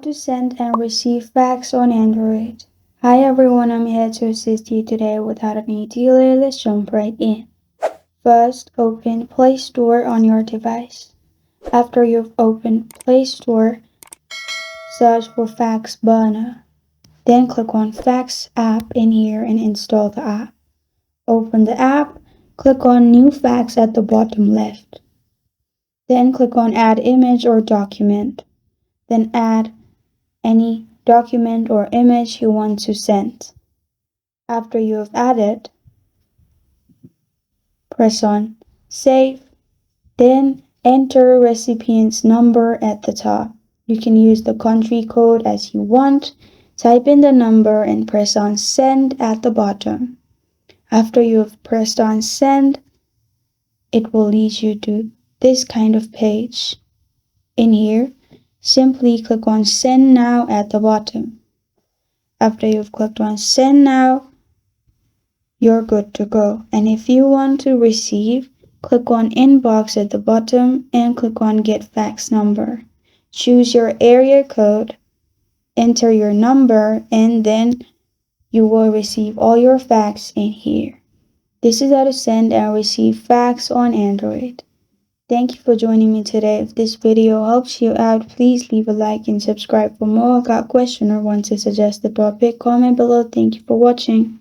to send and receive fax on Android. Hi everyone, I'm here to assist you today. Without any delay, let's jump right in. First, open Play Store on your device. After you've opened Play Store, search for Fax Burner. Then click on Fax app in here and install the app. Open the app, click on New Fax at the bottom left. Then click on Add Image or Document. Then add any document or image you want to send. After you have added, press on Save, then enter recipient's number at the top. You can use the country code as you want. Type in the number and press on Send at the bottom. After you have pressed on Send, it will lead you to this kind of page. In here, simply click on Send Now at the bottom. After you've clicked on Send Now, you're good to go. And if you want to receive, click on Inbox at the bottom and click on Get Fax Number. Choose your area code, enter your number, and then you will receive all your fax in here. This is how to send and receive fax on Android. Thank you for joining me today. If this video helps you out, please leave a like and subscribe for more. Got a question or want to suggest a topic? Comment below. Thank you for watching.